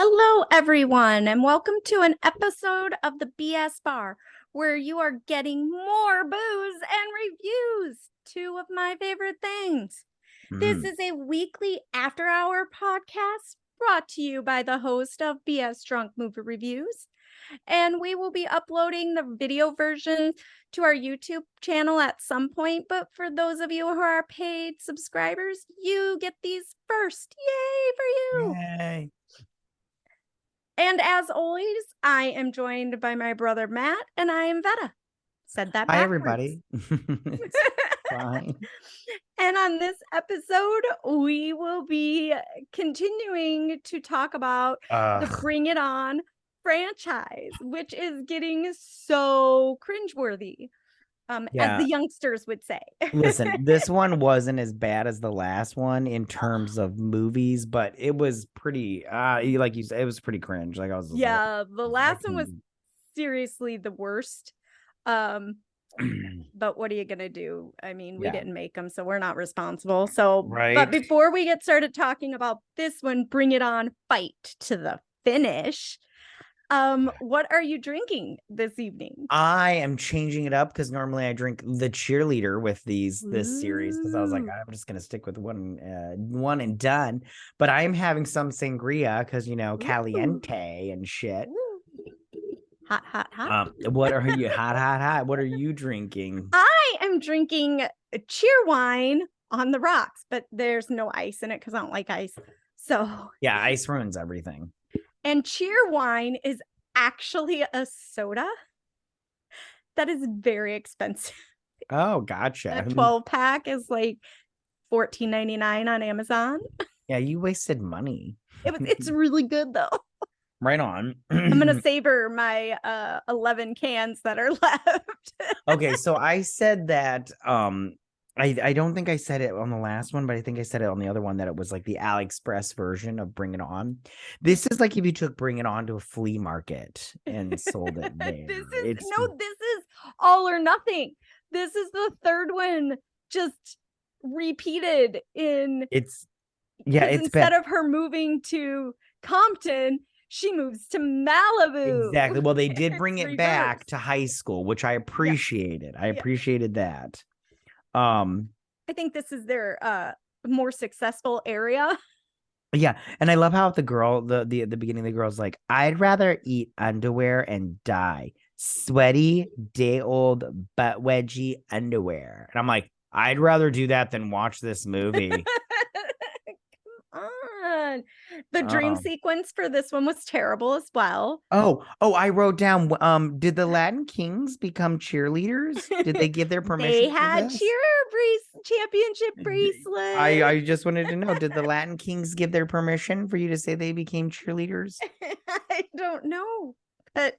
Hello, everyone, and welcome to an episode of the BS Bar, where you are getting more booze and reviews, two of my favorite things. This is a weekly after-hour podcast brought to you by the host of BS Drunk Movie Reviews, and we will be uploading the video version to our YouTube channel at some point, but for those of you who are paid subscribers, you get these first. Yay for you! Yay. And as always, I am joined by my brother Matt, and I am Vetta. Said that backwards. Hi, everybody. It's fine. And on this episode, we will be continuing to talk about the Bring It On franchise, which is getting so cringeworthy, as the youngsters would say. Listen, this one wasn't as bad as the last one in terms of movies, but it was pretty, like you said, it was pretty cringe. Like I was, the last one was seriously the worst. But what are you gonna do? I mean, we didn't make them, so we're not responsible. So, but before we get started talking about this one, Bring It On, fight to the finish. What are you drinking this evening? I am changing it up because normally I drink the cheerleader with this series because I was like, I'm just gonna stick with one and done. But I am having some sangria because caliente and shit. Hot. What are you hot? What are you drinking? I am drinking cheer wine on the rocks, but there's no ice in it because I don't like ice. So yeah, ice ruins everything. And cheer wine is actually a soda that is very expensive. Oh, gotcha. A 12-pack is like $14.99 on Amazon. Yeah, you wasted money. It's really good though. Right on. I'm gonna savor my 11 cans that are left. Okay, so I said that I don't think I said it on the last one, but I think I said it on the other one that it was like the AliExpress version of Bring It On. This is like if you took Bring It On to a flea market and sold it there. This is all or nothing. This is the third one just repeated in instead of her moving to Compton, she moves to Malibu. Exactly. Well, they did bring it back to high school, which I appreciated. I appreciated that. I think this is their more successful area. Yeah, and I love how the girl, the beginning, the girl's like, I'd rather eat underwear and die. Sweaty, day old, butt wedgie underwear. And I'm like, I'd rather do that than watch this movie. On. The dream sequence for this one was terrible as well. Oh, I wrote down, did the Latin Kings become cheerleaders? Did they give their permission? They had championship bracelets. I just wanted to know, did the Latin Kings give their permission for you to say they became cheerleaders? I don't know, but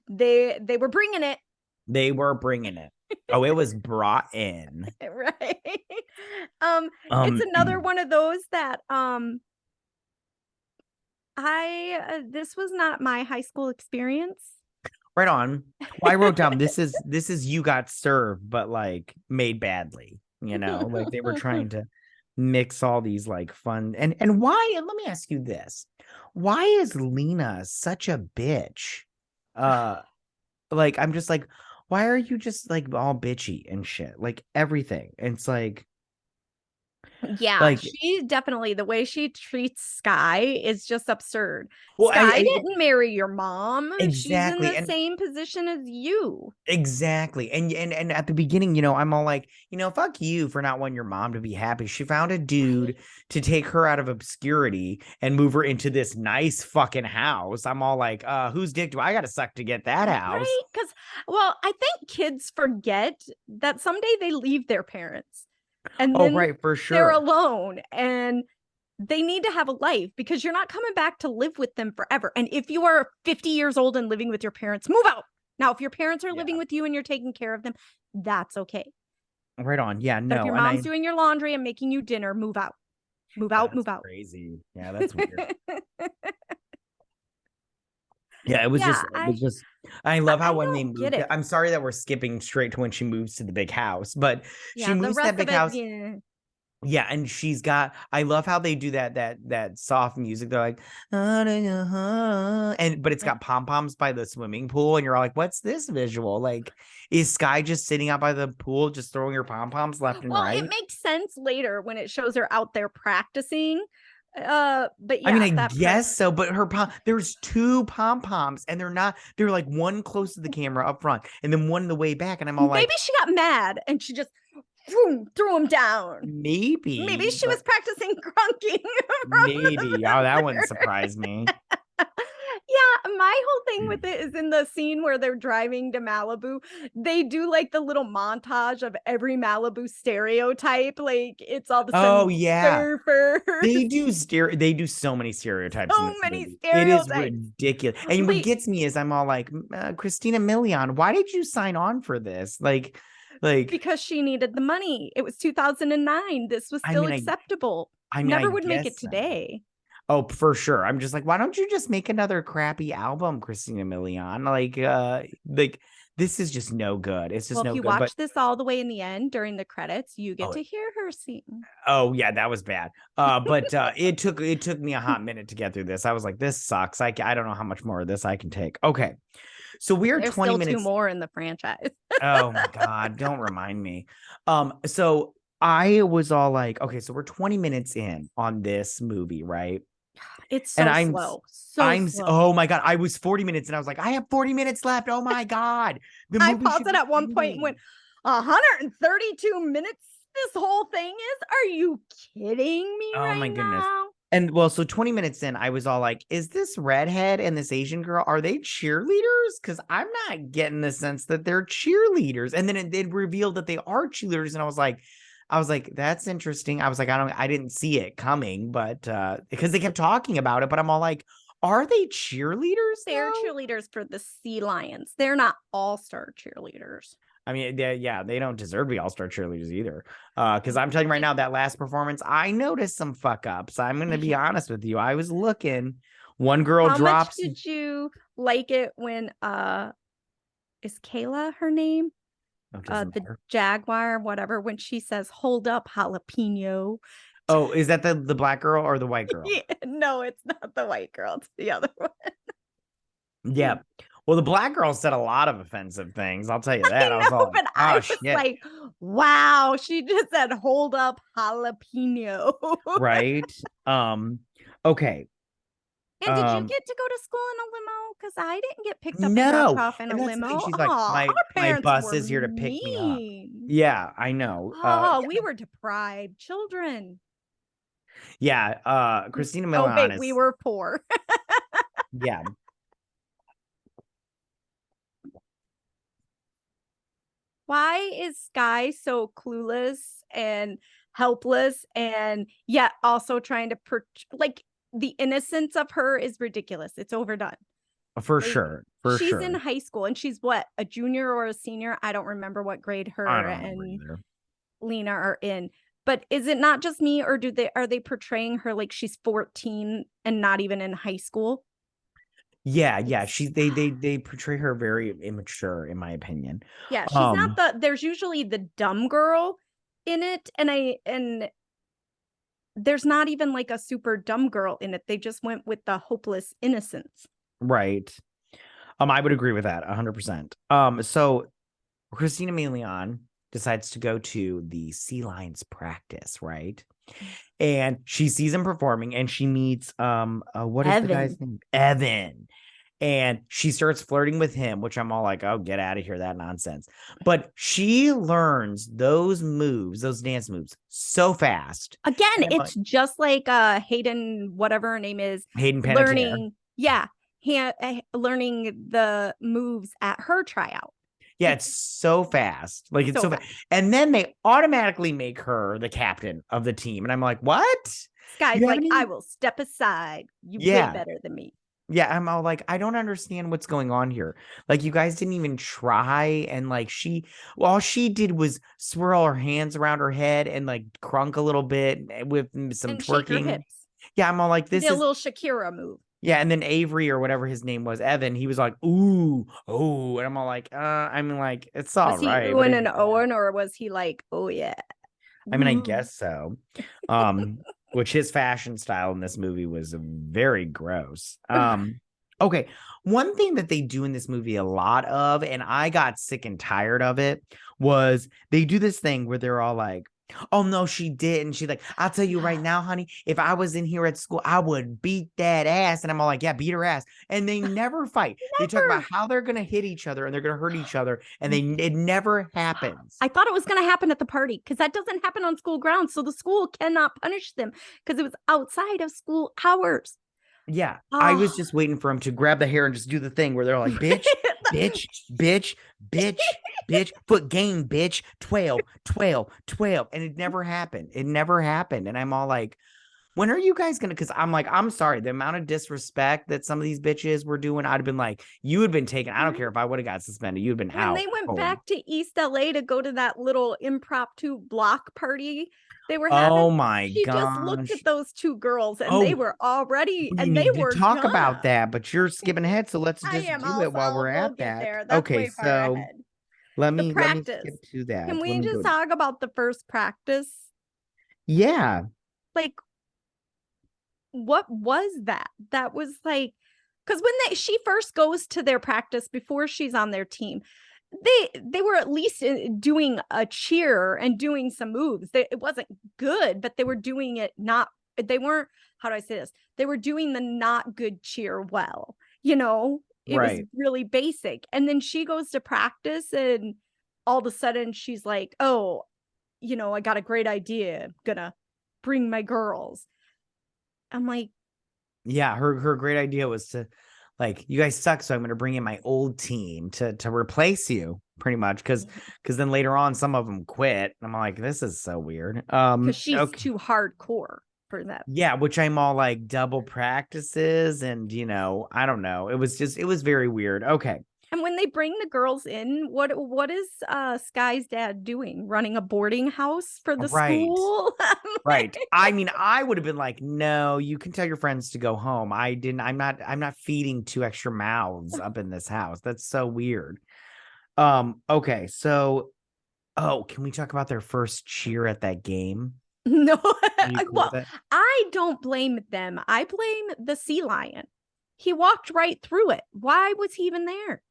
they were bringing it. They were bringing it. Oh, it was brought in. Right. It's another one of those that this was not my high school experience. Right on. Well, I wrote down this is You Got Served, but like made badly, like they were trying to mix all these like fun and why, and let me ask you this. Why is Lina such a bitch? Like I'm just like, why are you just like all bitchy and shit? Like everything. And it's like, yeah, she definitely, the way she treats Sky is just absurd. Well, Sky didn't marry your mom. Exactly. She's in the same position as you. Exactly. And at the beginning, I'm all like, fuck you for not wanting your mom to be happy. She found a dude to take her out of obscurity and move her into this nice fucking house. I'm all like, whose dick do I gotta suck to get that house? Right? Because, well, I think kids forget that someday they leave their parents. And then right, for sure. They're alone and they need to have a life because you're not coming back to live with them forever. And if you are 50 years old and living with your parents, move out. Now, if your parents are living with you and you're taking care of them, that's okay. Right on. Yeah, no. But if your mom's doing your laundry and making you dinner, move out. Move out. Crazy. Yeah, that's weird. Yeah, it was just I love how when they moved I'm sorry that we're skipping straight to when she moves to the big house, but she moves to that big house. Yeah, and I love how they do that soft music. They're like, but it's got pom-poms by the swimming pool, and you're all like, what's this visual? Like, is Sky just sitting out by the pool, just throwing her pom-poms left and Well, right? it makes sense later when it shows her out there practicing. But I mean, yeah, I that guess so, but there's two pom-poms, and they're like one close to the camera up front, and then one in the way back, and I'm all maybe like, she got mad and she just threw him down. Maybe she was practicing grunking. Maybe. Oh, that wouldn't surprise me. Yeah, my whole thing with it is in the scene where they're driving to Malibu, they do like the little montage of every Malibu stereotype. Like it's all of a Oh sudden yeah. surfers. They do so many stereotypes in So this many movie. It is stereotypes. ridiculous. And what gets me is I'm all like, Christina Milian, why did you sign on for this? Like because she needed the money. It was 2009. This was still acceptable. I Never would make guess it so. today. Oh, for sure. I'm just like, why don't you just make another crappy album, Christina Milian? Like this is just no good. It's just Well, if no you good. But watch this all the way in the end during the credits, you get to hear her sing. oh yeah, that was bad. But it took me a hot minute to get through this. I was like, this sucks. I don't know how much more of this I can take. Okay. So we are There's 20 still minutes. 2 more in the franchise. Oh my God, don't remind me. So I was all like, okay, so we're 20 minutes in on this movie, right? It's And so slow. So slow. oh my God, I was 40 minutes and I was like, I have 40 minutes left. Oh my God. The I movie paused should it be at one point and ending. went, 132 minutes this whole thing is? Are you kidding me Oh my goodness. now? And well, so 20 minutes in, I was all like, is this redhead and this Asian girl, are they cheerleaders? Because I'm not getting the sense that they're cheerleaders. And then it revealed that they are cheerleaders. And I was like, that's interesting. I was like, I didn't see it coming, but because they kept talking about it, but I'm all like, are they cheerleaders? They're cheerleaders for the Sea Lions. They're not all-star cheerleaders. I mean, they don't deserve to be all-star cheerleaders either. Because I'm telling you right now, that last performance, I noticed some fuck ups. I'm going to be honest with you. I was looking. One girl How drops. much did you like it when is Kayla her name? The Jaguar, whatever, when she says, "Hold up, jalapeno." Oh, is that the black girl or the white girl? Yeah, no, it's not the white girl. It's the other one. Yeah. Well, the black girl said a lot of offensive things. I'll tell you that. I was all but I was like, wow, she just said, "Hold up, jalapeno." Right. Okay. And did you get to go to school in a limo? Because I didn't get picked up and dropped off in a limo. She's like, my bus is here to pick me up. Yeah, I know. We were deprived children. Yeah. Christina Milian. We were poor. Yeah. Why is Sky so clueless and helpless and yet also trying to like the innocence of her is ridiculous. It's overdone. For sure. She's in high school and she's what, a junior or a senior? I don't remember what grade her and Lina are in. But is it not just me, or are they portraying her like she's 14 and not even in high school? Yeah. They portray her very immature, in my opinion. Yeah, she's not there's usually the dumb girl in it, and there's not even like a super dumb girl in it. They just went with the hopeless innocence. Right. I would agree with that 100%. So Christina Milian decides to go to the Sea Lions practice, right? And she sees him performing and she meets what is the guy's name? Evan. And she starts flirting with him, which I'm all like, oh, get out of here, that nonsense. But she learns those moves, those dance moves, so fast. Again, it's just like Hayden, whatever her name is, Hayden Panettiere. Learning the moves at her tryout. Yeah, it's so fast. Like, it's so fast. And then they automatically make her the captain of the team. And I'm like, what? Sky's like, I will step aside. You way better than me. Yeah, I'm all like, I don't understand what's going on here. Like, you guys didn't even try. And like, all she did was swirl her hands around her head and like crunk a little bit with some and twerking. Shake her hips. Yeah, I'm all like, this is a little Shakira move. Yeah, and then Avery or whatever his name was, Evan, he was like, ooh, oh, and I'm all like, I mean, like, it's all right. Was he oohing and Owen, or was he like, oh yeah? I mean, I guess so. Which his fashion style in this movie was very gross. Okay. One thing that they do in this movie a lot of, and I got sick and tired of it, was they do this thing where they're all like, oh no, she didn't. She's like, I'll tell you right now, honey, if I was in here at school, I would beat that ass. And I'm all like, yeah, beat her ass. And they never fight. They talk about how they're gonna hit each other and they're gonna hurt each other, and it never happens. I thought it was going to happen at the party because that doesn't happen on school grounds. So the school cannot punish them because it was outside of school hours. Yeah, I was just waiting for him to grab the hair and just do the thing where they're like, bitch, bitch, bitch, bitch, bitch, foot game, bitch, 12, 12, 12. And it never happened. It never happened. And I'm all like, when are you guys gonna? Because I'm like, I'm sorry, the amount of disrespect that some of these bitches were doing, I'd have been like, you had been taken. I don't care if I would have got suspended. You'd been out. When they went back to East LA to go to that little impromptu block party they were having. Oh my she gosh. just looked at those two girls and they were already and they were talk done. about that, but you're skipping ahead, so let's just do it while we're at that. There. That's okay, so let me skip to that. Can we just talk about the first practice? Yeah. Like, what was that? That was like, because when she first goes to their practice before she's on their team, they were at least doing a cheer and doing some moves. It wasn't good, but they were doing it they weren't, how do I say this? They were doing the not good cheer well, it was really basic. And then she goes to practice and all of a sudden she's like, oh, I got a great idea. I'm gonna bring my girls. I'm like, yeah, her great idea was to, like, you guys suck, so I'm going to bring in my old team to replace you, pretty much, because then later on some of them quit. I'm like, this is so weird. Because she's too hardcore for that. Yeah, which I'm all like, double practices, and I don't know. It was very weird. Okay. And when they bring the girls in, what is Sky's dad doing? Running a boarding house for the school? Right. I mean, I would have been like, no, you can tell your friends to go home. I'm not feeding 2 extra mouths up in this house. That's so weird. Okay, so can we talk about their first cheer at that game? No. Well, I don't blame them. I blame the sea lion. He walked right through it. Why was he even there?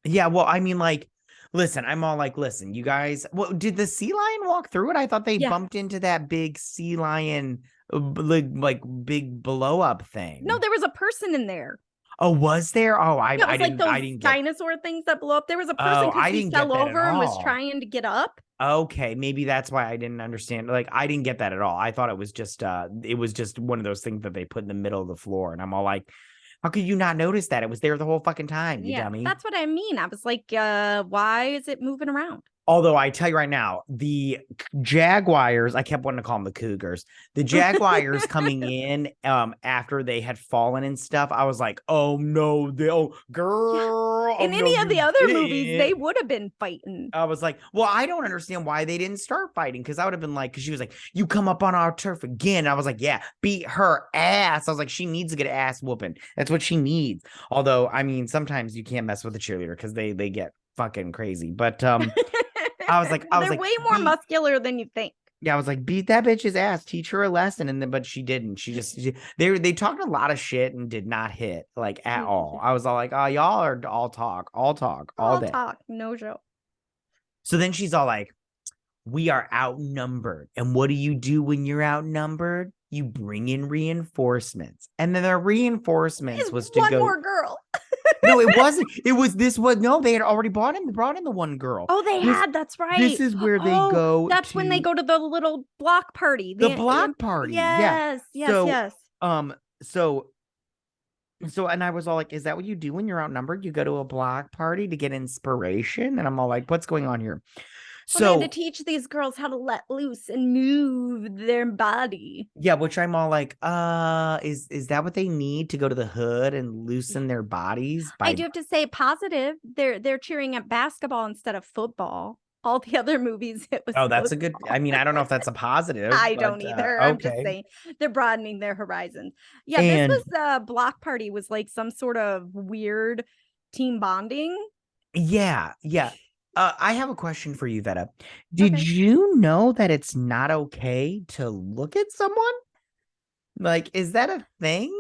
Yeah, well, I mean, like, listen, I'm all like, listen, you guys, well, did the sea lion walk through it? I thought they bumped into that big sea lion, like big blow up thing. No, there was a person in there. Oh, was there? Oh, I didn't get dinosaur things that blow up. There was a person because he fell over and was trying to get up. Okay, maybe that's why I didn't understand. Like, I didn't get that at all. I thought it was just one of those things that they put in the middle of the floor, and I'm all like, how could you not notice that? It was there the whole fucking time, you dummy. That's what I mean. I was like, why is it moving around? Although I tell you right now, the Jaguars, I kept wanting to call them the Cougars. The Jaguars coming in after they had fallen and stuff, I was like, oh no, girl. In any of the other movies, they would have been fighting. I was like, well, I don't understand why they didn't start fighting, because I would have been like, because she was like, you come up on our turf again. And I was like, yeah, beat her ass. I was like, she needs to get ass whooping. That's what she needs. Although, I mean, sometimes you can't mess with a cheerleader because they get fucking crazy. But I was like, they're way more muscular than you think. Yeah, I was like, beat that bitch's ass, teach her a lesson, and then but she didn't. They talked a lot of shit and did not hit like at all. I was all like, oh, y'all are all talk all day. Talk, no joke. So then she's all like, we are outnumbered, and what do you do when you're outnumbered? You bring in reinforcements, and then the reinforcements was to go one more girl. No, it wasn't. It was this one. No, they had already brought in the one girl. Oh, they had. That's right. This is where they go. That's when they go to the little block party. The block party. Yes. So, and I was all like, is that what you do when you're outnumbered? You go to a block party to get inspiration? And I'm all like, what's going on here? So they had to teach these girls how to let loose and move their body. Yeah, which I'm all like, is that what they need to go to the hood and loosen their bodies? I do have to say positive. They're cheering at basketball instead of football. All the other movies, it was. Oh, that's a good. I mean, I don't know if that's a positive. I don't either. I'm just saying they're broadening their horizons. Yeah, this was block party was like some sort of weird team bonding. Yeah. I have a question for you, Vetta. Did Okay. you know that it's not okay to look at someone? Like, is that a thing?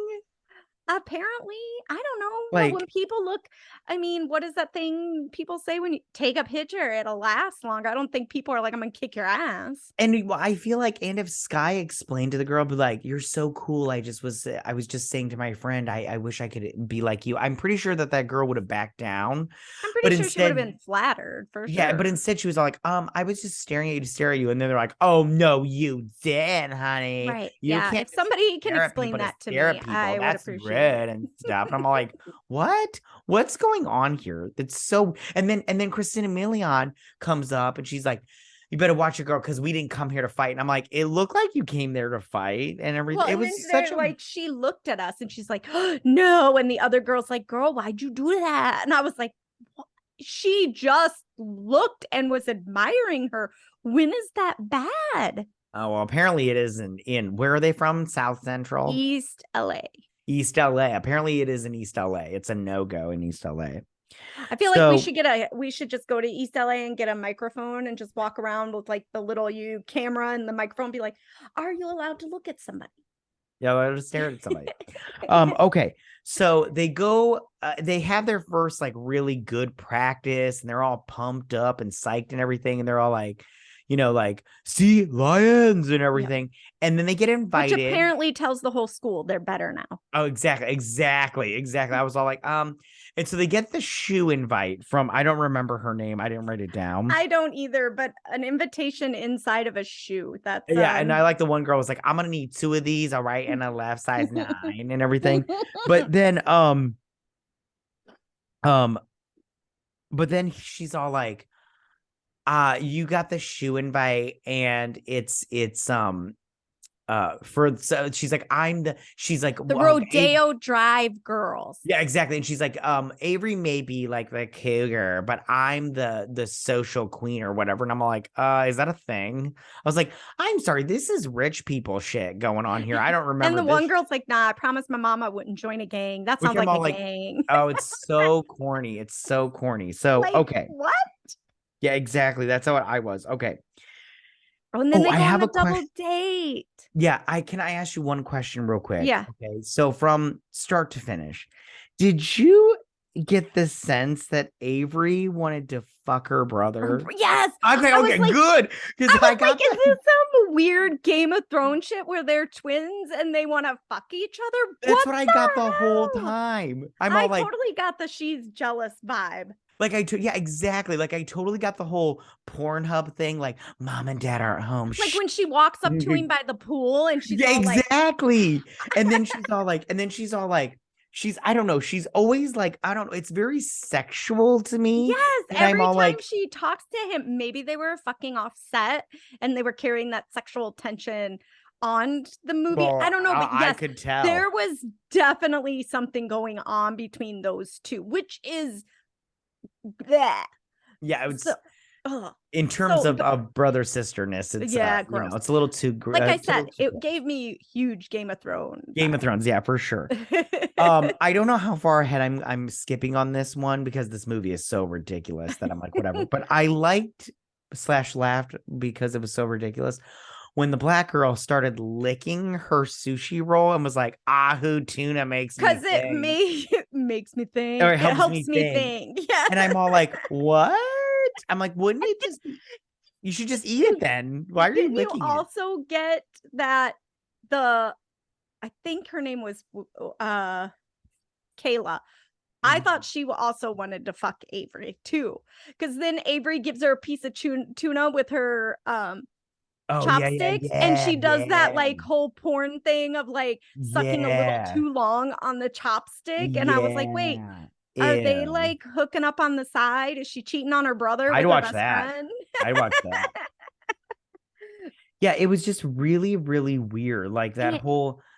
Apparently, I don't know, but when Like, people look, I mean, what is that thing people say when you take a picture, it'll last longer. I don't think people are like, I'm gonna kick your ass. and I feel like, and if Sky explained to the girl, be like, "You're so cool. I was just saying to my friend, I wish I could be like you." I'm pretty sure that that girl would have backed down, I'm pretty but sure she would have instead, been flattered for yeah, but sure. instead she was all like, I was just staring at you to stare at you," and then they're like, "Oh no, you did, honey. Right. You Yeah. can't If just somebody can stare at explain people to that to stare me, at people. I would That's appreciate rude it. and stuff." And I'm all like, "What? What's going on here?" That's so. And then Christina Milian comes up and she's like, "You better watch your girl because we didn't come here to fight." And I'm like, "It looked like you came there to fight and everything." Well, It and was then such they're a like, she looked at us and she's like, oh, no. And the other girl's like, girl, why'd you do that? And I was like, what? She just looked and was admiring her. When is that bad? oh well. Apparently, it is in where are they from? South Central, East LA. East LA. Apparently, it is in East LA. It's a no go in East LA. I feel like So we should just go to East LA and get a microphone and just walk around with like the little you camera and the microphone, be like, are you allowed to look at somebody? yeah, I just stared at somebody. Okay. So they go, they have their first like really good practice and they're all pumped up and psyched and everything. And they're all like, like, see lions and Yeah. everything. And then they get Which invited. apparently tells the whole school they're better now. Oh, exactly. I was all like, and so they get the shoe invite from, I don't remember her name. I didn't write it down. I don't either, but an invitation inside of a shoe. That's Yeah, and I like the one girl was like, I'm gonna need two of these, all right, and a left size 9 and everything. But then um but then she's all like, you got the shoe invite and for so she's like, she's like, the Rodeo Drive girls. yeah, exactly. And she's like, Avery may be like the cougar, but I'm the social queen or whatever. And I'm like, is that a thing? I was like, I'm sorry, this is rich people shit going on here. I don't And remember the this. one girl's like, nah, I promised my mom I wouldn't join a gang. That Which sounds I'm like all a like, gang. oh, it's so corny. It's so corny. So Like, okay. what? Yeah, exactly. That's how I was. Okay. Oh, and then Oh, they I go on have the a double question. date. Yeah, I ask you one question real quick? Yeah. Okay. So from start to finish, did you get the sense that Avery wanted to fuck her brother? Yes. Okay, I was okay, like, good. Because I I was like, got is that. this some weird Game of Thrones shit where they're twins and they want to fuck each other? That's What what I the got the whole hell? time. I'm I all like, totally got the she's jealous vibe. yeah, exactly. Like I totally got the whole Pornhub thing. Like mom and dad are at home. Like Shh. when she walks up to him by the pool and she's Yeah, all like, exactly. And then she's I don't know, she's always like, I don't know, it's very sexual to me. yes, And I'm every all time like, she talks to him, maybe they were fucking off set and they were carrying that sexual tension on the movie. I well, don't know, but I yes, could tell. there was definitely something going on between those two, which is that. Yeah, So, it's ugh, in terms so of brother sisterness, it's yeah, gross. it's a little too Like I it's a little said, too it gross. gave me huge Game of Thrones Game of Thrones, yeah, for sure. vibe. I don't know how far ahead I'm skipping on this one because this movie is so ridiculous that I'm like, whatever. But I liked slash laughed because it was so ridiculous when the black girl started licking her sushi roll and was like, "Ahu tuna makes me Because it think," makes me or think. it It helps helps me me think. think. Yeah. And I'm all like, "What?" I'm like, "Wouldn't it just? You should just eat it then. Why are you Didn't you licking it?" also get that the I think her name was Kayla. I Mhm. thought she also wanted to fuck Avery too. Because then Avery gives her a piece of tuna with her Oh chopsticks and she does that yeah, like whole porn thing of like sucking a little yeah, too long on the chopstick, and I was like, wait, yeah. are they Ew. like hooking up on the side? Is she cheating on her brother I'd with her watch best that. friend? I'd watch that. Yeah, it was just really, really weird. Like and that it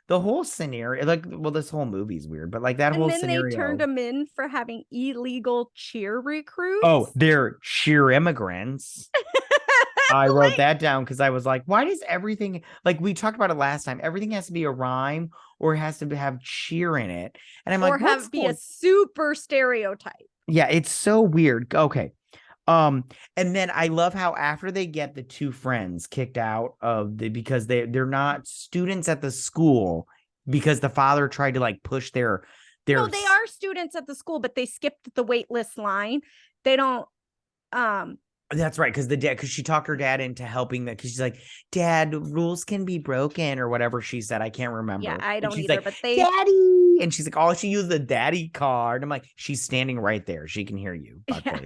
the whole scenario, like, well, this whole movie's weird, but like that and whole then they turned scenario. him in for having illegal cheer Oh, recruits. they're sheer immigrants. I wrote Like, that down because I was like, why does everything, like we talked about it last time, everything has to be a rhyme or it has to have cheer in it. And I'm like, or what's have be a going? super stereotype. Yeah, it's so weird. Okay. And then I love how after they get the two friends kicked out of because they're not students at the school because the father tried to like push their No, they are students at the school, but they skipped the wait list line. They don't That's right, because she talked her dad into helping that because she's like, Dad, rules can be broken or whatever she said. I can't remember. Yeah, I And don't she's either, like, but they Daddy. And she's like, oh, she used the daddy card. I'm like, she's standing right there. She can hear you. yeah.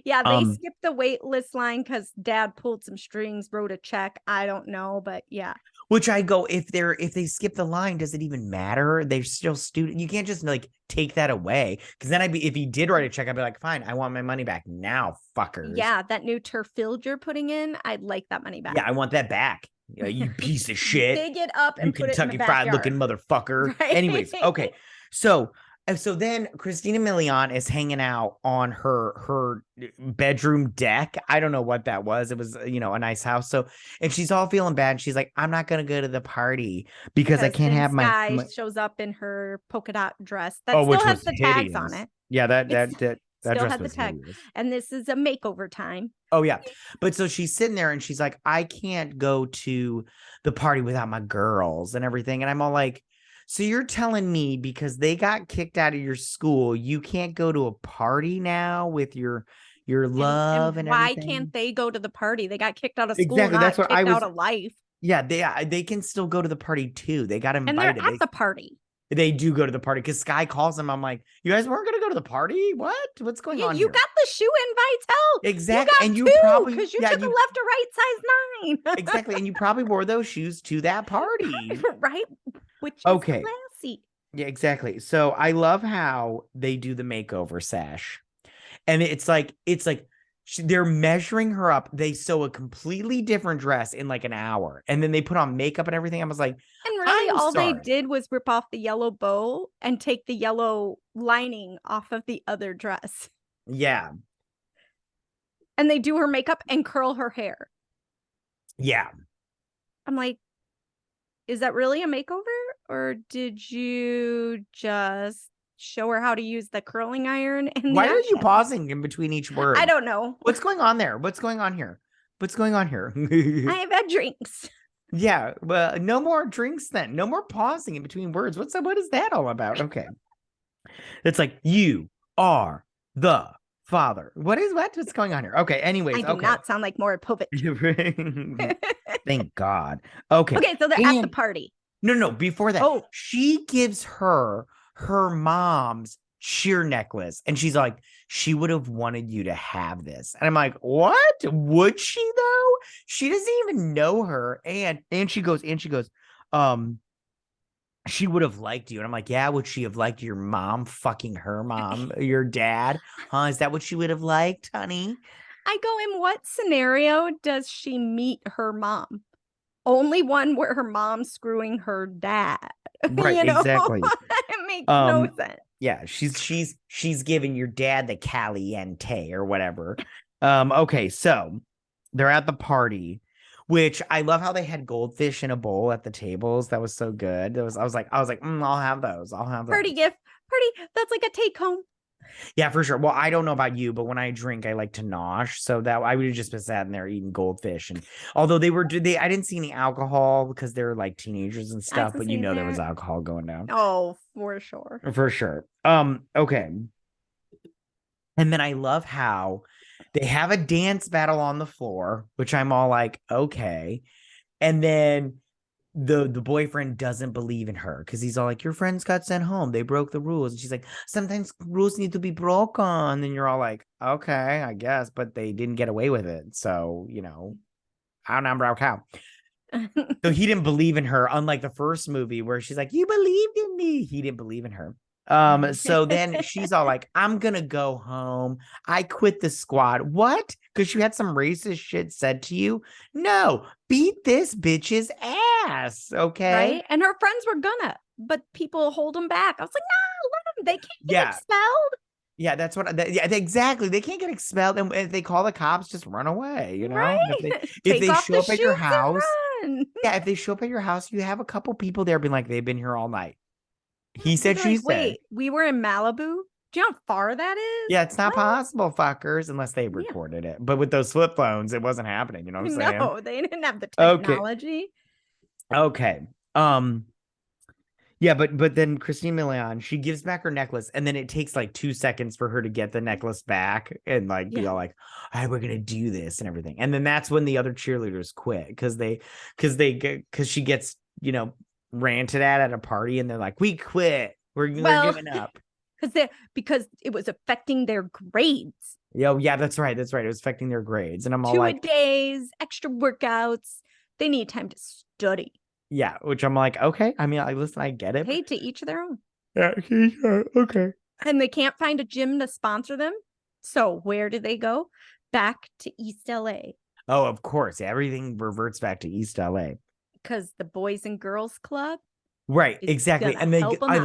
Yeah, they skipped the wait list line because dad pulled some strings, wrote a check. I don't know, but yeah. Which I go, if they skip the line, does it even matter? They're still student. You can't just like take that away. Because then if he did write a check, I'd be like, fine, I want my money back now, fuckers. Yeah, that new turf field you're putting in, I'd like that money back. Yeah, I want that back. You piece of shit. Dig it up and put Kentucky it in the Fried looking motherfucker. Right? Anyways, okay. So then Christina Milian is hanging out on her bedroom deck. I don't know what that was. It was, a nice house. So, and she's all feeling bad. And she's like, I'm not going to go to the party because I can't have my shows up in her polka dot dress that still has the tags on it. Yeah, that still had the tag. And this is a makeover time. Oh, yeah. But so she's sitting there and she's like, I can't go to the party without my girls and everything. And I'm all like, so you're telling me because they got kicked out of your school, you can't go to a party now with your love and why everything? can't they go to the party? They got kicked out of school. Exactly. That's what I was out of life. Yeah, they can still go to the party too. They got invited. And they're at the party. They do go to the party because Sky calls them. I'm like, you guys weren't going to go to the party? What's going on? You got the shoe invites out. Exactly. And you probably because you took a left or right size 9. Exactly. And you probably wore those shoes to that party. Right. Which is okay. classy. Yeah, exactly. So I love how they do the makeover sash. And it's like they're measuring her up. They sew a completely different dress in like an hour. And then they put on makeup and everything. I was like, and really all they did was rip off the yellow bow and take the yellow lining off of the other dress. Yeah. And they do her makeup and curl her hair. Yeah. I'm like, is that really a makeover? Or did you just show her how to use the curling iron? And why are you pausing in between each word? I don't know. What's going on there? What's going on here? I have had drinks. Yeah, well, no more drinks then. No more pausing in between words. What is that all about? Okay. It's like, you are the father. What's going on here? Okay, anyways. I do not sound like Maury Povich. Thank God. Okay. Okay, so they're at the party. No, before that, she gives her mom's sheer necklace. And she's like, she would have wanted you to have this. And I'm like, what? Would she though? She doesn't even know her. And she goes, she would have liked you. And I'm like, yeah, would she have liked your mom fucking her mom, your dad? Huh? Is that what she would have liked, honey? I go, in what scenario does she meet her mom? Only one where her mom's screwing her dad. Right, exactly. It makes no sense. Yeah, she's giving your dad the caliente or whatever. Okay, so they're at the party, which I love how they had goldfish in a bowl at the tables. That was so good. I was like, I'll have those. Party gift. That's like a take home. Yeah, for sure. Well, I don't know about you, but when I drink, I like to nosh. So that I would have just been sitting there eating goldfish. And although I didn't see any alcohol because they're like teenagers and stuff, but there was alcohol going down. Oh, for sure. For sure. Okay. And then I love how they have a dance battle on the floor, which I'm all like, okay. And then the boyfriend doesn't believe in her because he's all like, your friends got sent home, they broke the rules. And she's like, sometimes rules need to be broken. And you're all like, okay, I guess, but they didn't get away with it. So, I don't know how. So he didn't believe in her, unlike the first movie where she's like, you believed in me. He didn't believe in her. So then she's all like, I'm gonna go home. I quit the squad. What? Because you had some racist shit said to you? No, beat this bitch's ass. Okay. Right. And her friends were gonna, but people hold them back. I was like, no, let them. They can't get expelled. Yeah, that's what. Yeah, exactly. They can't get expelled, and if they call the cops, just run away. Right? If they show up at your house, if they show up at your house, you have a couple people there being like, they've been here all night. He said, she said. Wait, we were in Malibu Do you know how far that is? Yeah, it's not What? possible, fuckers, unless they Yeah. recorded it. But with those flip phones, it wasn't happening. You know what I'm saying? No, they didn't have the Okay. technology. Okay. Yeah, but then Christina Milian, she gives back her necklace, and then it takes like 2 seconds for her to get the necklace back and like be Yeah. all like, "All right, we're gonna do this" and everything. And then that's when the other cheerleaders quit because she gets ranted at a party, and they're like, "We quit. We're Well, giving up." because it was affecting their grades. Yo, yeah, that's right. That's right. It was affecting their grades, and I'm all like, Two-a-days, extra workouts. They need time to study. yeah, which I'm like, okay. I mean, listen, I get it. Hey, to each their own. Yeah, okay. And they can't find a gym to sponsor them. So where do they go? Back to East LA. Oh, of course. Everything reverts back to East LA. Because the Boys and Girls Club Right, is exactly. gonna And help them out.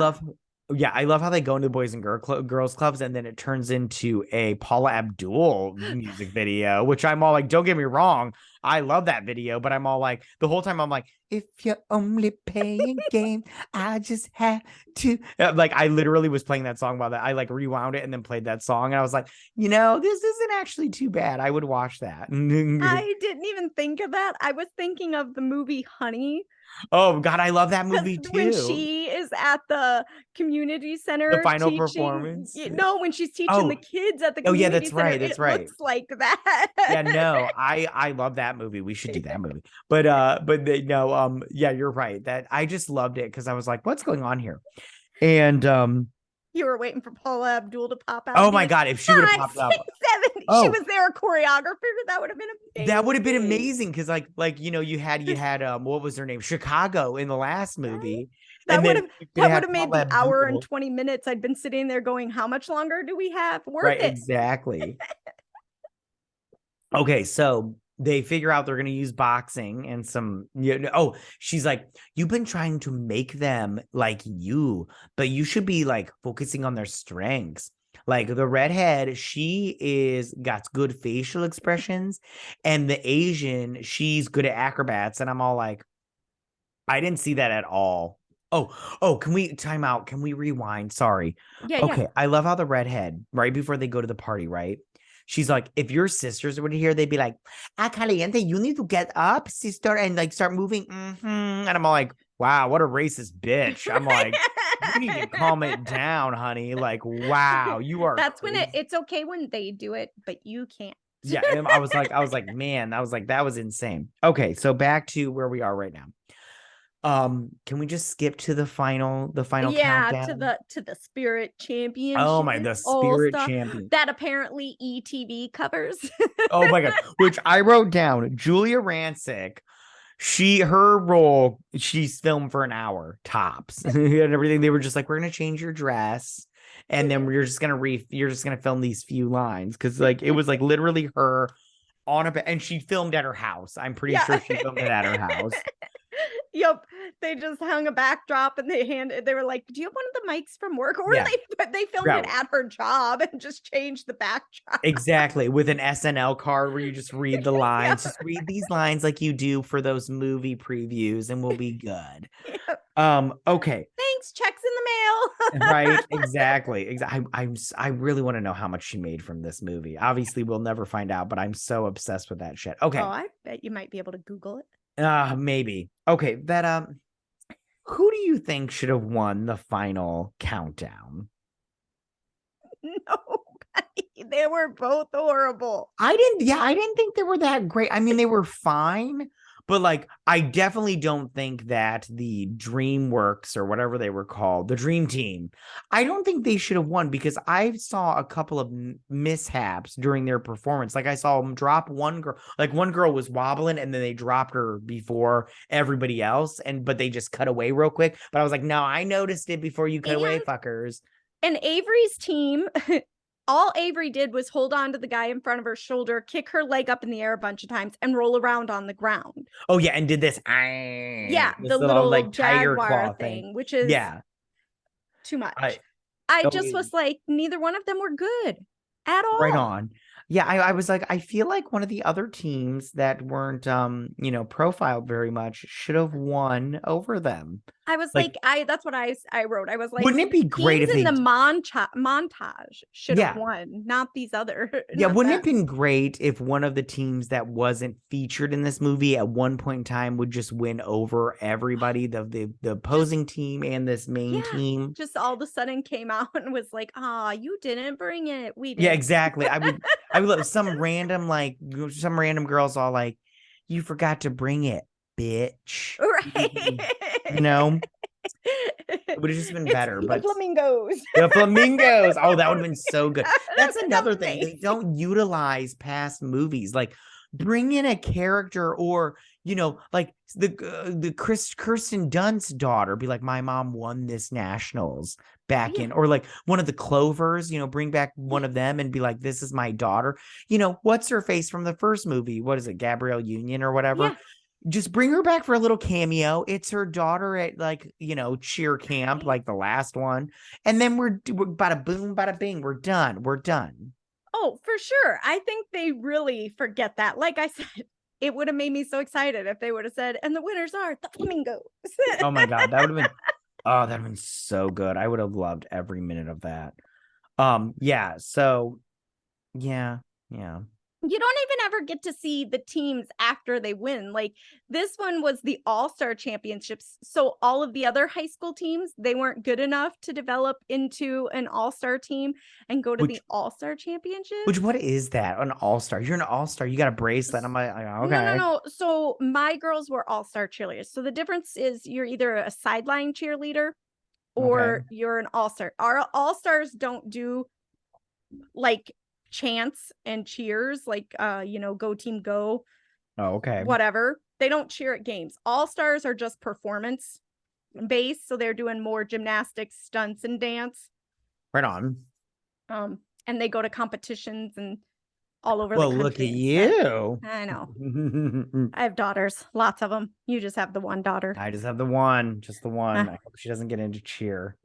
I love how they go into boys and girls clubs, and then it turns into a Paula Abdul music video, which I'm all like, don't get me wrong, I love that video, but I'm all like, the whole time I'm like, if you're only playing game, I just have to like, I literally was playing that song while that I like rewound it and then played that song, and I was like, this isn't actually too bad. I would watch that. I didn't even think of that. I was thinking of the movie Honey. Oh God, I love that movie When too. she is at the community center The final teaching, performance. No, when she's teaching the kids at the Oh yeah, community that's center, right. That's it right. looks like that. Yeah, no, I love that movie. We should do that movie. But yeah, you're right. That I just loved it because I was like, what's going on here? And You were waiting for Paula Abdul to pop out. oh my God, if she would have popped up. 7. She was there, a choreographer. That would have been amazing. That would have been amazing because you had what was her name? Chicago in the last movie. That would have made the hour and 20 minutes. I'd been sitting there going, how much longer do we have? Worth it. Exactly. Okay, so they figure out they're going to use boxing and some, she's like, you've been trying to make them like you, but you should be like focusing on their strengths. Like the redhead, got good facial expressions, and the Asian, she's good at acrobats. And I'm all like, I didn't see that at all. Oh, can we time out? Can we rewind? Sorry. Yeah. Okay. Yeah. I love how the redhead, right before they go to the party, right? She's like, if your sisters were here, they'd be like, Caliente, you need to get up, sister, and like start moving. And I'm all like, wow, what a racist bitch. I'm like, you need to calm it down, honey. Like, wow, you are. That's crazy. When it's okay when they do it, but you can't. Yeah. And I was like, man, that was insane. Okay. So back to where we are right now. Can we just skip to the final countdown? to the Spirit Championship. Oh my, the Spirit Champion that apparently ETV covers. Oh my God, which I wrote down. Julia Rancic, her role, she's filmed for an hour tops and everything. They were just like, we're gonna change your dress, and then you're just gonna film these few lines, because like it was like literally her on a, and she filmed at her house. I'm pretty sure she filmed it at her house. Yep, they just hung a backdrop and they were like, do you have one of the mics from work? Or they filmed it at her job and just changed the backdrop. Exactly, with an SNL card where you just read the lines. Just read these lines like you do for those movie previews and we'll be good. Okay. Thanks, checks in the mail. Right, exactly. I really want to know how much she made from this movie. Obviously, we'll never find out, but I'm so obsessed with that shit. Okay. Oh, I bet you might be able to Google it. Maybe. Okay, that who do you think should have won the final countdown? Nobody. They were both horrible. I didn't think they were that great. I mean, they were fine, but like I definitely don't think that the DreamWorks or whatever they were called, the Dream Team, I don't think they should have won, because I saw a couple of mishaps during their performance. Like I saw them drop one girl, like one girl was wobbling and then they dropped her before everybody else, but they just cut away real quick. But I was like, no, I noticed it before you cut away, fuckers. And Avery's team, all Avery did was hold on to the guy in front of her shoulder, kick her leg up in the air a bunch of times, and roll around on the ground. Oh yeah, and did this. Yeah, the little like tiger claw thing, which is too much. I just was like, neither one of them were good at all. Right on. Yeah, I was like, I feel like one of the other teams that weren't profiled very much should have won over them. I was Like, like, that's what I wrote. I was like, wouldn't it be great teams if in they the montage should have yeah. won, not these other, Yeah, not wouldn't it have that. been great if one of the teams that wasn't featured in this movie at one point in time would just win over everybody, the Just opposing team and this main yeah, team? just all of a sudden came out and was like, "Ah, you didn't bring it. We Yeah, did." exactly. I would love some random girls all like, you forgot to bring it, bitch. You Right. know, it would have just been It's better. the But flamingos. the flamingos. Oh, that would have been so good. That That's would have another been thing. They amazing. don't utilize past movies. Like bring in a character or like the Kirsten Dunst's daughter be like, my mom won this nationals back Yeah. in, or like one of the Clovers, bring back one Yeah. of them and be like, this is my daughter. What's her face from the first movie? What is it, Gabrielle Union or whatever? Yeah. Just bring her back for a little cameo. It's her daughter at like, cheer camp, Right. like the last one. And then we're bada boom, bada bing. We're done. We're done. Oh, for sure. I think they really forget that. Like I said, it would have made me so excited if they would have said, and the winners are the flamingos. Oh my God. That'd have been so good. I would have loved every minute of that. Yeah. So yeah. Yeah. You don't even ever get to see the teams after they win. Like this one was the All-Star Championships. So all of the other high school teams, they weren't good enough to develop into an All-Star team and go to the Which All-Star Championship. what is that? An all-star. You're an all-star. You got a bracelet. I'm like, No, no, okay. no. So my girls were all-star cheerleaders. So the difference is you're either a sideline cheerleader Okay. or you're an all-star. Our all-stars don't do like chants and cheers, like go team go, Oh, okay. whatever. They don't cheer at games. All-stars are just performance based. So they're doing more gymnastics, stunts, and dance. Right on. And they go to competitions and all over the Well, look at country and stuff. you. I know. I have daughters, lots of them. You just have the one daughter. I just have the one, just the one. I hope she doesn't get into cheer.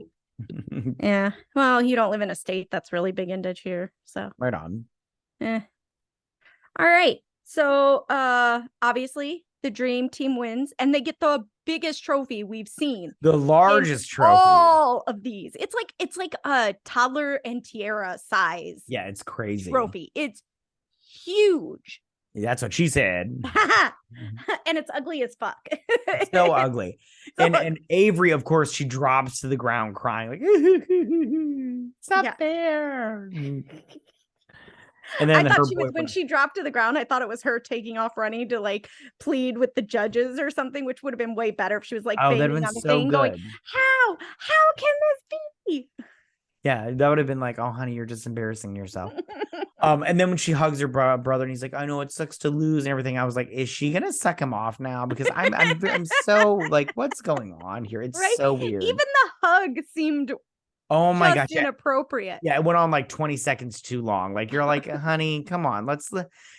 Yeah. Well, you don't live in a state that's really big into cheer. So Right on. all right. So obviously the dream team wins and they get the biggest trophy we've seen. The largest trophy. All of these. It's like a toddler and tiara size. Yeah, it's crazy. Trophy. It's huge. That's what she said. And it's ugly as fuck. It's so ugly. And Avery, of course, she drops to the ground crying, like, it's not fair. And then I thought when she dropped to the ground, I thought it was her taking off running to like plead with the judges or something, which would have been way better if she was like banging on the thing, going, how can this be? Yeah, that would have been like, oh, honey, you're just embarrassing yourself. And then when she hugs her brother and he's like, I know it sucks to lose and everything, I was like, is she gonna suck him off now? Because I'm so like, what's going on here? It's right? So weird. Even the hug seemed my gosh, inappropriate. Yeah, it went on like 20 seconds too long. Like you're like, honey, come on,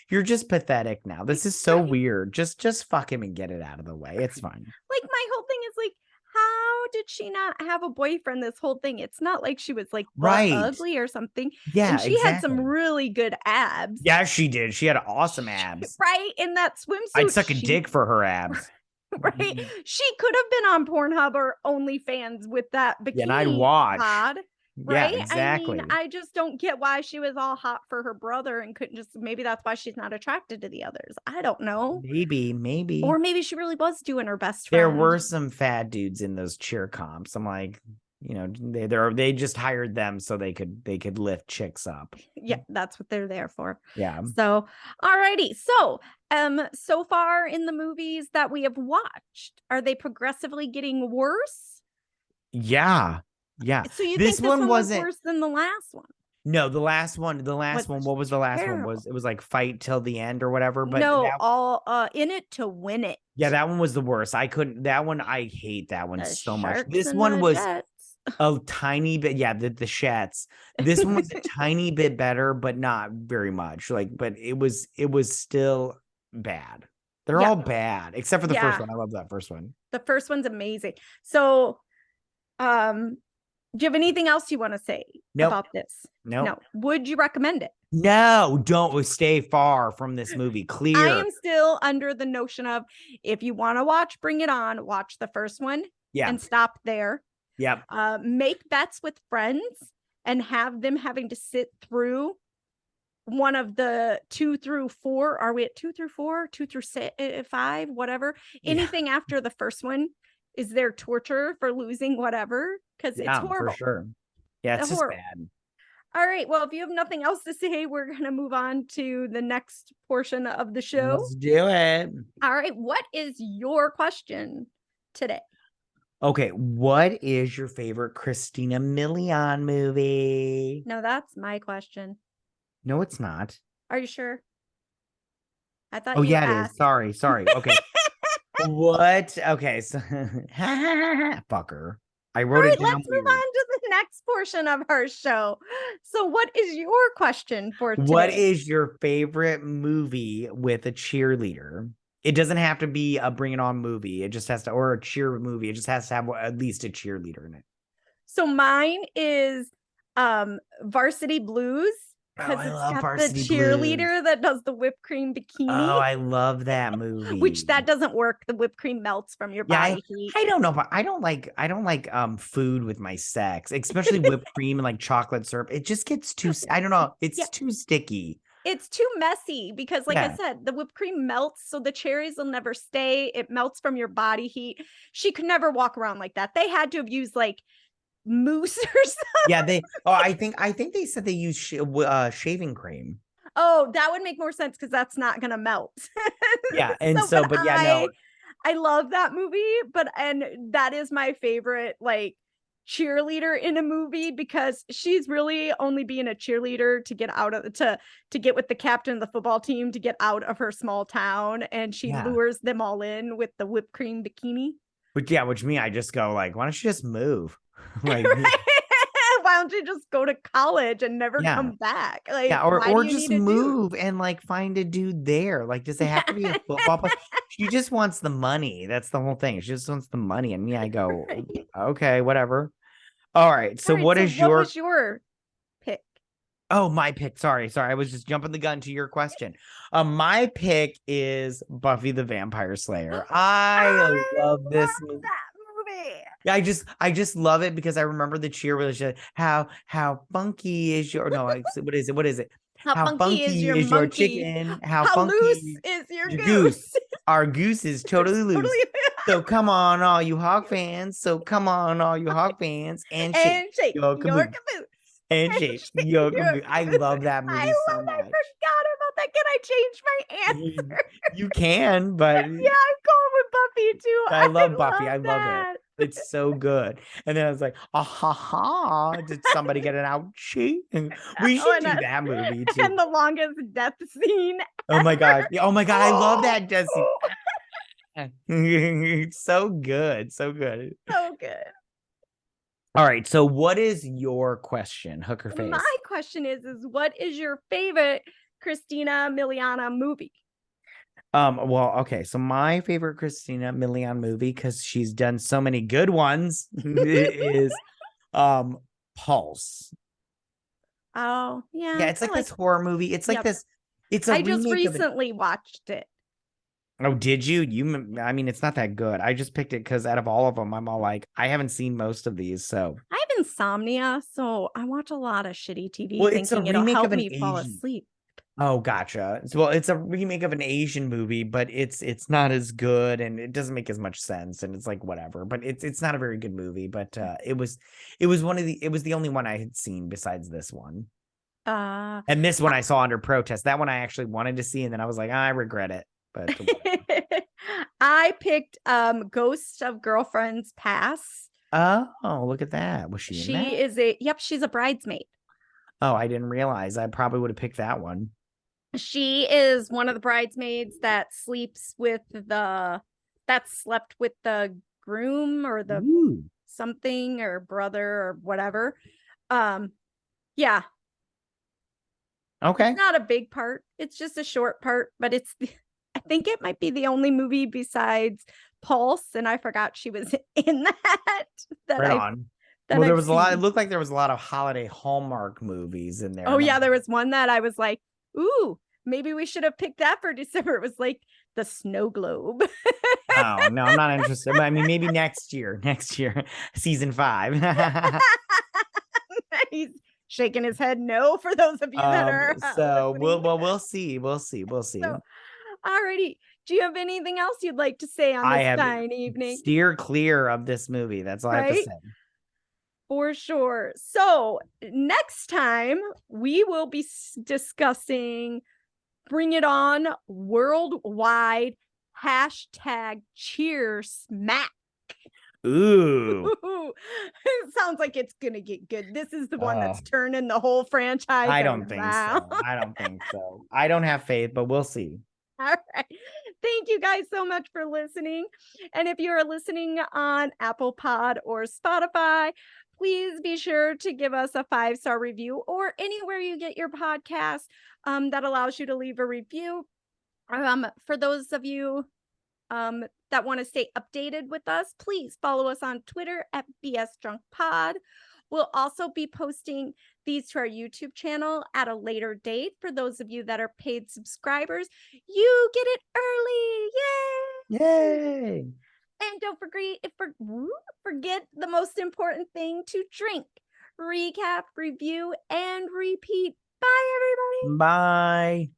you're just pathetic now. This is so weird. Just fuck him and get it out of the way. It's fine. Like my whole thing is like, how did she not have a boyfriend this whole thing? It's not like she was like ugly or something. Yeah, and she had some really good abs. Yeah, she did. She had awesome abs. Right? In that swimsuit. I'd suck a dick for her abs. Right? She could have been on Pornhub or OnlyFans with that bikini. Yeah, and I'd watch. Pod, right? Yeah, exactly. I mean, I just don't get why she was all hot for her brother and couldn't just, maybe that's why she's not attracted to the others. I don't know. Maybe. Or maybe she really was doing her best friend. There were some fat dudes in those cheer comps. I'm like, they just hired them so they could lift chicks up. Yeah, that's what they're there for. Yeah. So, alrighty. So, so far in the movies that we have watched, are they progressively getting worse? Yeah. So you think this one wasn't worse than the last one? No, the last one. What was the last one? It was like fight till the end or whatever. But no, all in it to win it. Yeah, that one was the worst. I hate that one so much. This one was a tiny bit. Yeah, the Shets. This one was a tiny bit better, but not very much. Like, but it was still bad. They're all bad except for the first one. I love that first one. The first one's amazing. So, Do you have anything else you want to say Nope. about this? Nope. No. Would you recommend it? No, don't stay far from this movie. I Clear. am still under the notion of, if you want to watch Bring It On, watch the first one and stop there. Yep. Make bets with friends and have them having to sit through one of the 2 through 4. Are we at 2 through 4, 2 through 5, whatever? Anything after the first one is their torture for losing whatever, because it's horrible. For sure. Yeah, it's just bad. All right. Well, if you have nothing else to say, we're going to move on to the next portion of the show. Let's do it. All right. What is your question today? Okay. What is your favorite Christina Milian movie? No, that's my question. No, it's not. Are you sure? I thought you it is. Sorry. Okay. What? Okay. So, fucker. I wrote it down. Let's move on to the next portion of our show. So, what is your question for today? What is your favorite movie with a cheerleader? It doesn't have to be a Bring It On movie. It just has to, or a cheer movie. It just has to have at least a cheerleader in it. So mine is Varsity Blues. Because it's got the cheerleader that does the whipped cream bikini. Oh, I love that movie. Which that doesn't work. The whipped cream melts from your body heat. I don't know, but I don't like food with my sex, especially whipped cream and like chocolate syrup. It just gets too, I don't know, it's too sticky. It's too messy because, like I said, the whipped cream melts, so the cherries will never stay. It melts from your body heat. She could never walk around like that. They had to have used like mousse or something. Yeah, I think they said they use shaving cream. Oh, that would make more sense because that's not gonna melt. Yeah, and I love that movie, and that is my favorite like cheerleader in a movie, because she's really only being a cheerleader to get out of to get with the captain of the football team to get out of her small town, and she lures them all in with the whipped cream bikini. Which me, I just go like, why don't you just move? Like, why don't you just go to college and never come back? Like, or just move and like find a dude there. Like, does it have to be a football player? She just wants the money. That's the whole thing. She just wants the money. And me, I go, okay, whatever. All right. So what was your pick? Oh, my pick. Sorry. I was just jumping the gun to your question. My pick is Buffy the Vampire Slayer. I love this movie. Yeah, I just love it because I remember the cheer where she said, how funky is your what is it? How funky is your chicken? How funky loose is your goose? Our goose is totally loose. So come on, all you hog fans. And shake your caboose. And shake your caboose. I love that movie so much. I forgot about that. Can I change my answer? You can, but yeah, I'm going with Buffy too. I love Buffy. I love it. It's so good. And then I was like, did somebody get an ouchie? And we should do that movie too. And the longest death scene. Oh my God. I love that death scene. It's so good. So good. All right. So what is your question, Hooker Face? My question is what is your favorite Christina Milian movie? Well, okay, so my favorite Christina Milian movie, because she's done so many good ones, is Pulse. Oh, yeah. Yeah, it's like this horror movie. It's like this. It's a remake. I just recently watched it. Oh, did you? I mean, it's not that good. I just picked it because out of all of them, I'm all like, I haven't seen most of these, so. I have insomnia, so I watch a lot of shitty TV thinking it'll help me fall asleep. Oh, gotcha. Well, it's a remake of an Asian movie, but it's not as good and it doesn't make as much sense, and it's like whatever. But it's not a very good movie. But it was the only one I had seen besides this one. And this one I saw under protest. That one I actually wanted to see, and then I was like, I regret it. But I picked Ghosts of Girlfriends Past. Oh, look at that. Was she in that? She's a bridesmaid. Oh, I didn't realize. I probably would have picked that one. She is one of the bridesmaids that slept with the groom or the something or brother or whatever. Yeah. Okay. It's not a big part. It's just a short part, but I think it might be the only movie besides Pulse, and I forgot she was in that Well, there was a lot. It looked like there was a lot of holiday Hallmark movies in there. Oh yeah, there was one that I was like, ooh, maybe we should have picked that for December. It was like the snow globe. Oh no, I'm not interested. I mean, maybe next year, season 5. He's shaking his head no for those of you that are so listening. we'll see. So, alrighty. Do you have anything else you'd like to say on this fine evening? Steer clear of this movie. That's all I have to say. For sure. So next time we will be discussing Bring It On worldwide #cheer smack. Ooh. It sounds like it's gonna get good. This is the one that's turning the whole franchise. I don't think so. I don't have faith, but we'll see. All right. Thank you guys so much for listening. And if you're listening on Apple Pod or Spotify, please be sure to give us a 5-star review or anywhere you get your podcast that allows you to leave a review. For those of you that want to stay updated with us, please follow us on Twitter at BSDrunkPod. We'll also be posting these to our YouTube channel at a later date. For those of you that are paid subscribers, you get it early. Yay! And don't forget the most important thing to drink, recap, review, and repeat. Bye, everybody. Bye.